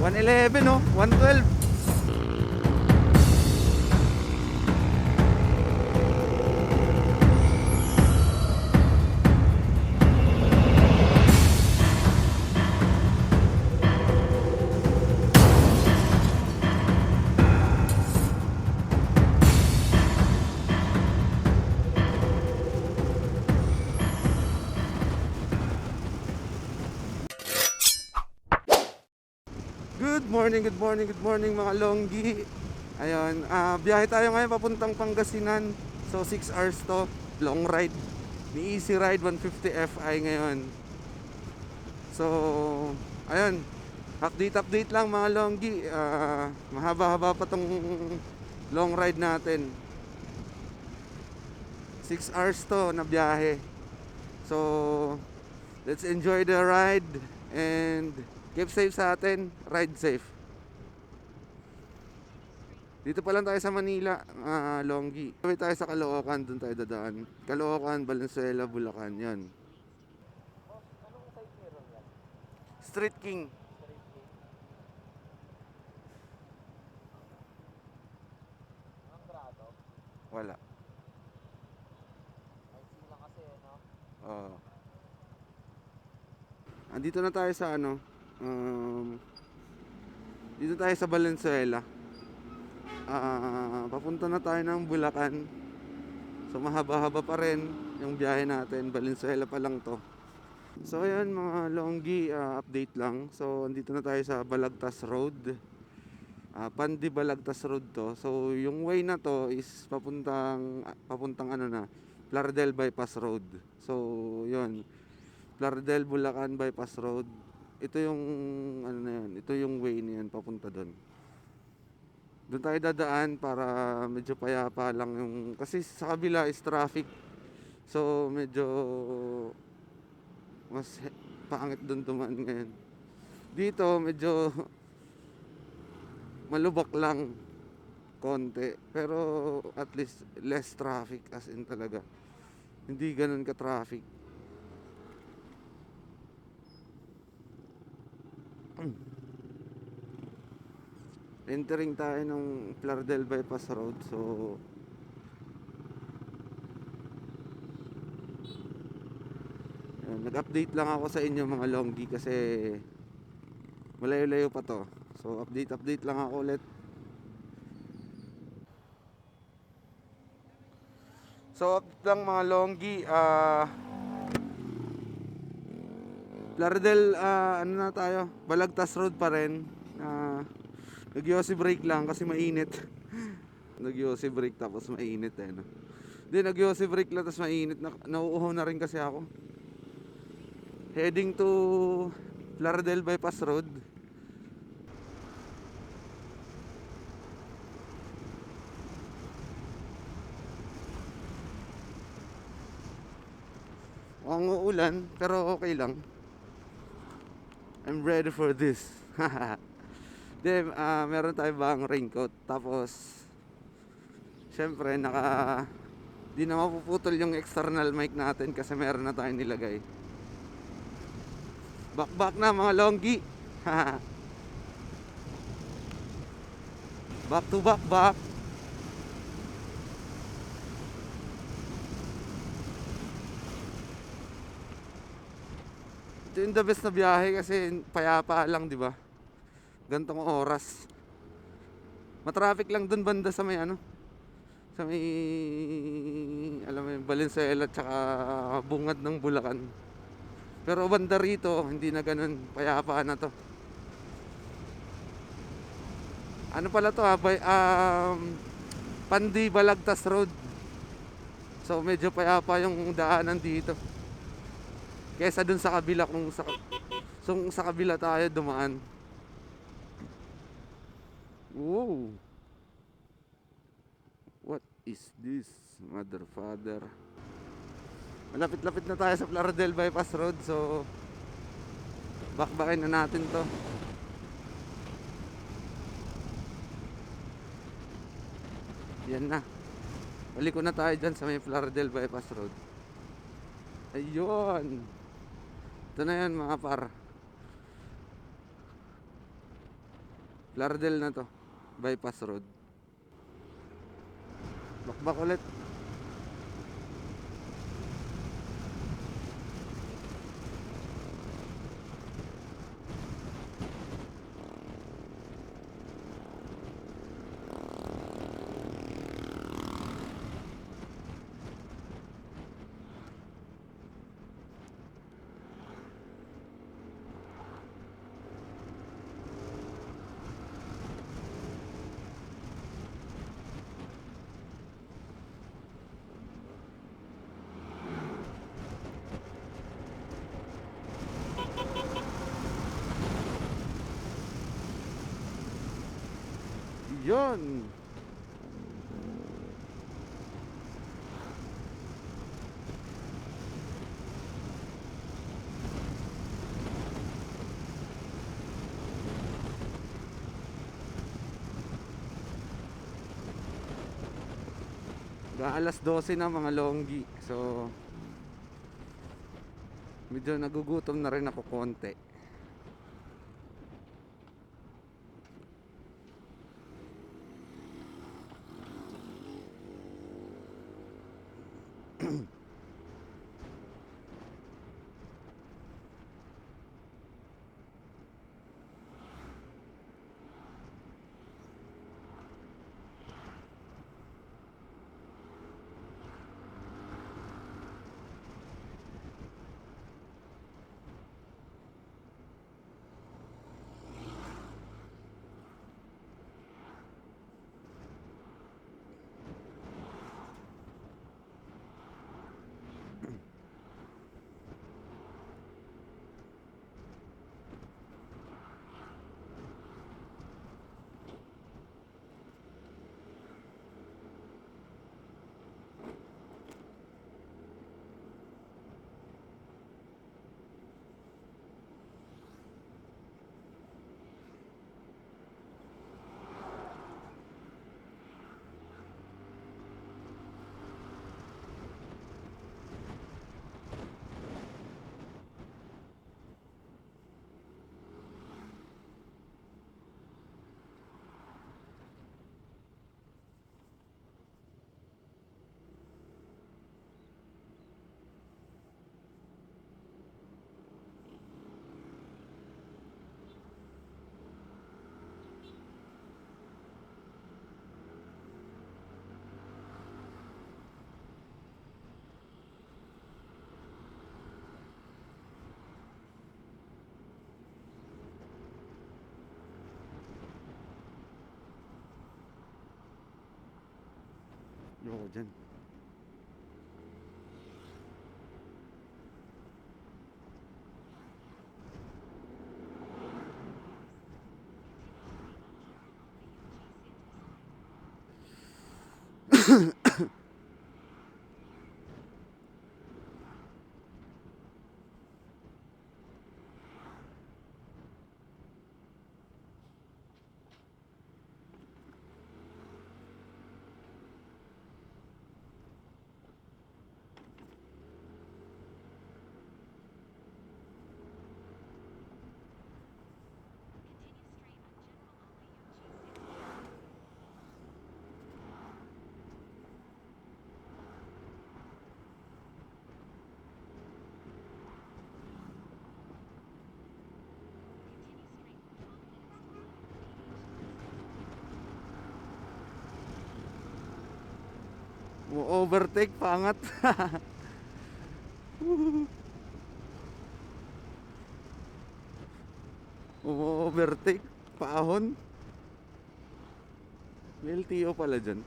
111 no? 112. Good morning mga longgi. Ayun, biyahe tayo ngayon papuntang Pangasinan. So 6 hours to, long ride. Ni Easy Ride 150 Fi ngayon. So, ayun, update lang mga longgi. Mahaba-haba pa tong long ride natin. 6 hours to na biyahe. So, let's enjoy the ride and keep safe sa atin. Ride safe. Dito pa lang tayo sa Manila, Longgi. Kami tayo sa Caloocan, doon tayo dadaan. Caloocan, Valenzuela, Bulacan, yan. Anong side mirror yan? Street King. Ang grado? Wala. Ay, lang kasi, no? Oo. Andito na tayo sa ano, dito tayo sa Valenzuela. Papunta na tayo ng Bulacan. So mahaba-haba pa rin yung biyahe natin. Valenzuela pa lang to. So ayan mga longgi, update lang. So andito na tayo sa Balagtas Road. Pandi Balagtas Road to. So yung way na to is papuntang ano na, Plaridel Bypass Road. So yun, Plaridel Bulacan Bypass Road. Ito yung ano na yan, ito yung way niyan papunta doon. Doon tayo dadaan para medyo payapa lang yung, kasi sa kabila is traffic. So medyo mas pangit doon tumaan ngayon. Dito medyo malubak lang konti, pero at least less traffic, as in talaga. Hindi ganun ka traffic. Entering tayo ng Plaridel Bypass Road. So nag-update lang ako sa inyo mga longgi kasi malayo-layo pa to. So update lang ako ulit. So update lang mga longgi, Plaridel, ano na tayo, Balagtas Road pa rin. Nag-yosi break lang kasi mainit. Nag-yosi break tapos mainit eh, no? Hindi, nag-yosi break lang tapos mainit. Nauuhaw na rin kasi ako. Heading to Plaridel Bypass Road. Ang uulan pero okay lang. I'm ready for this. Then, meron tayo bang raincoat. Tapos syempre di na mapuputol yung external mic natin kasi meron na tayong nilagay. Back na mga longgi. Back to back. Ito yung the best na biyahe kasi payapa lang, di ba? Gantong oras. Matraffic lang dun banda sa may ano, sa may, alam mo yung Valenzuela tsaka bungad ng Bulacan. Pero banda rito hindi na ganun, payapa na to. Ano pala to Pandi Balagtas Road. So medyo payapa yung daanan dito kesa dun sa kabila, kung sa kabila tayo dumaan. Whoa. What is this, mother father? Malapit-lapit na tayo sa Plaridel Bypass Road. So bakbakin na natin to. Yan na. Balik ko na tayo dyan sa may Plaridel Bypass Road. Ayun. Ito na yan mga par. Lardel na to. Bypass road. Bakbak ulit. Yun. Alas 12 na mga longgi. So medyo nagugutom na rin ako konti. Yoko dyan. Overtake pangat. Overtake paahon. May LTO pala dyan.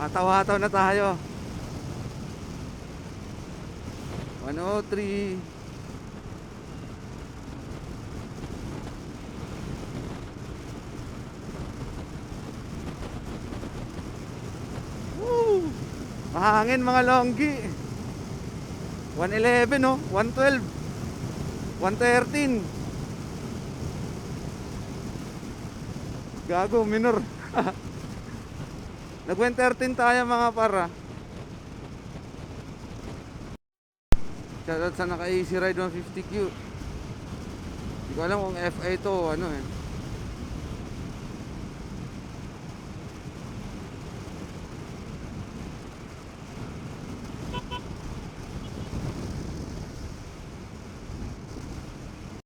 Hataw-hataw na tayo. 103. Woo! Mahangin mga longgi. 111 oh, 112, 113. Gago, minor. Nag-113 tayo mga para. Shoutout sa naka Easy Ride 150Q. Hindi ko alam kung FA to o ano eh.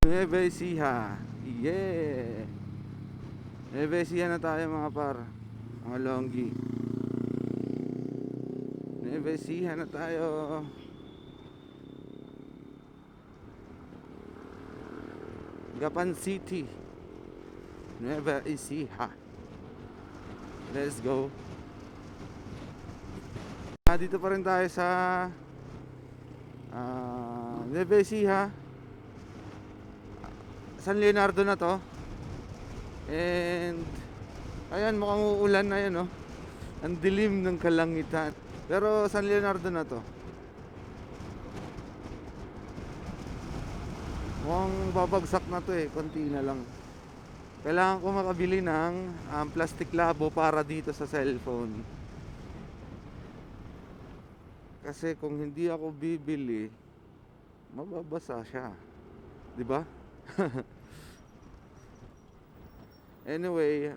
Nueva Ecija. Yeah. Nueva Ecija na tayo mga par. Mga longgi. Nueva Ecija na tayo. Gapan City. Nueva Ecija. Let's go. Dito pa rin tayo sa Nueva Ecija. San Leonardo na to. And ayan, mukhang uulan na yan, oh. Ang dilim ng kalangitan. Pero San Leonardo na to. Mukhang babagsak na to eh. Konti na lang. Kailangan ko makabili ng plastic labo para dito sa cellphone. Kasi kung hindi ako bibili, mababasa siya. 'Di ba? Anyway,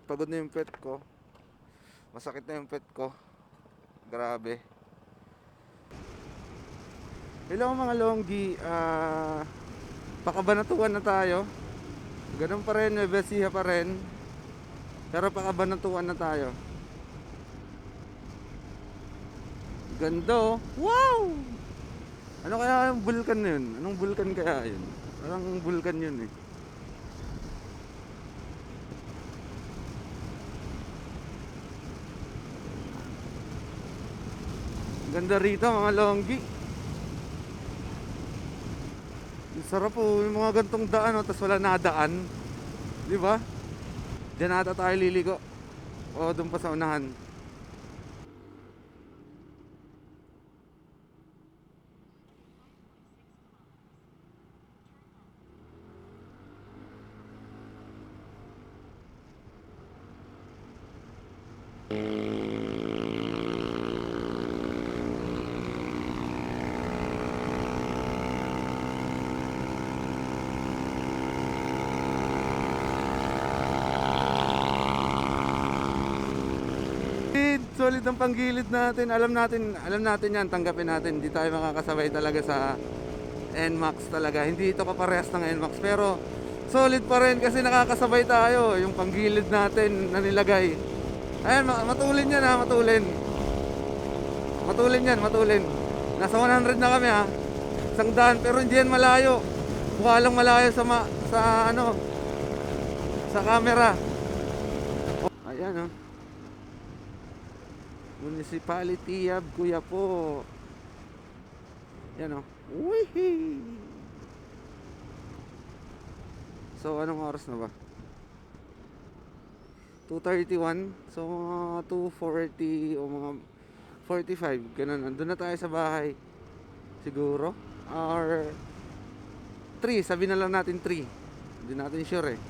pagod na yung pet ko. Masakit na yung pet ko. Grabe. Hello mga longgi. Pakabanatuan na tayo. Ganun pa rin, Nueva Ecija pa rin. Pero pakabanatuan na tayo. Ganda oh. Wow! Ano kaya yung vulkan na yun? Anong vulkan kaya yun? Parang vulkan yun eh. Ganda rito mga longgi. Ang sarap po yung mga gantong daan, oh, tapos wala nadaan. Di ba? Diyan ata tayo liligo. O doon pa sa unahan. Solid ang panggilid natin. Alam natin yan, tanggapin natin. Hindi tayo makakasabay talaga sa NMAX talaga. Hindi ito kaparehas ng NMAX, pero solid pa rin kasi nakakasabay tayo. Yung panggilid natin na nilagay. Ayan, matulin yan ha, matulin. Matulin yan, matulin. Nasa 100 na kami ha. 100, pero hindi yan malayo. Mukha lang malayo sa ano, sa camera. Ayan oh. Municipality of Quiapo. Yan o. Wihee! So anong oras na ba? 2:31. So mga 2:40 o mga 45. Ganun. Andun na tayo sa bahay. Siguro. Or 3. Sabi na lang natin 3. Hindi natin sure eh.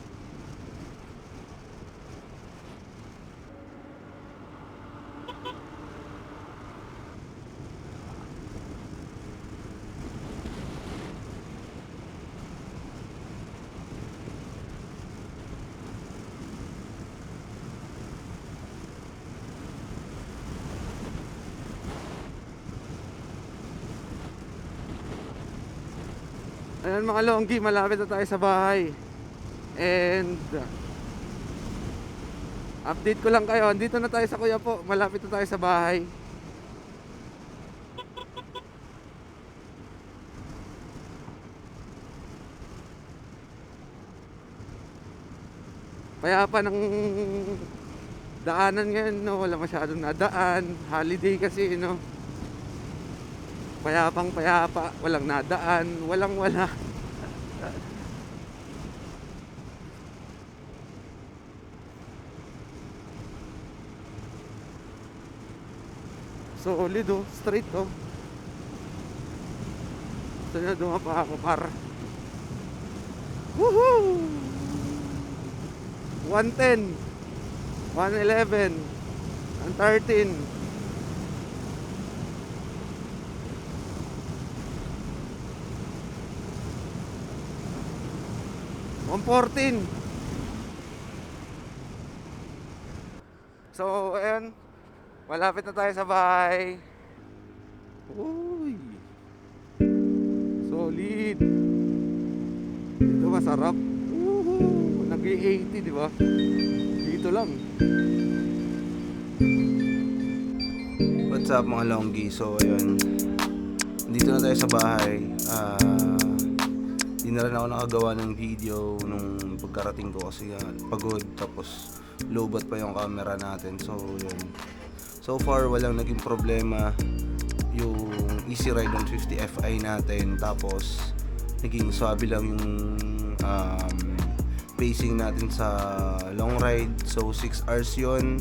Ayan mga longgi, malapit na tayo sa bahay. And update ko lang kayo, andito na tayo sa Quiapo. Malapit na tayo sa bahay. Payapa ng daanan ngayon, no? Wala masyadong nadaan. Holiday kasi, no? Payapang payapa, walang nadaan, walang wala. Solid oh, straight oh. Gusto nyo dumapa ako par. Woohoo! 110, 111, 113. 114. So, ayan. Malapit na tayo sa bahay. Uy. Solid. Dito masarap. Woohoo. Nag-80, di ba? Dito lang. What's up mga longgi? So ayun, dito na tayo sa bahay. Di na rin ako nakagawa ng video nung pagkarating ko kasi pagod, tapos lowbat pa yung camera natin. So yun, so far walang naging problema yung Easy Ride 150 Fi natin. Tapos naging swabe lang yung pacing natin sa long ride. So 6 hours yun.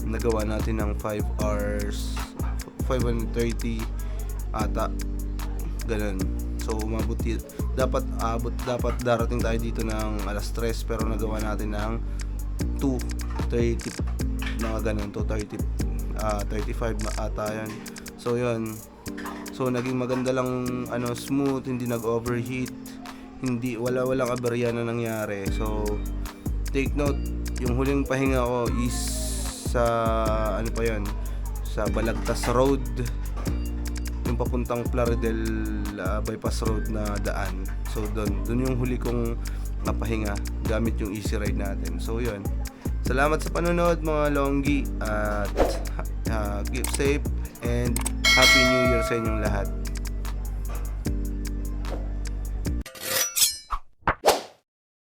Nagawa natin ng 5 hours 5:30 ata, ganun. So dapat darating tayo dito ng alas 3, pero nagawa natin ng 2:30, mga ganun, 2:30, 35 na ata yan. So yun, so naging maganda lang, smooth, hindi nag-overheat, walang aberya na nangyari. So take note, yung huling pahinga ko is sa sa Balagtas Road, yung papuntang Plaridel bypass road na daan. So doon yung huli kong napahinga gamit yung Easy Ride natin. So yun, salamat sa panonood mga longgi, at keep safe and Happy New Year sa inyong lahat.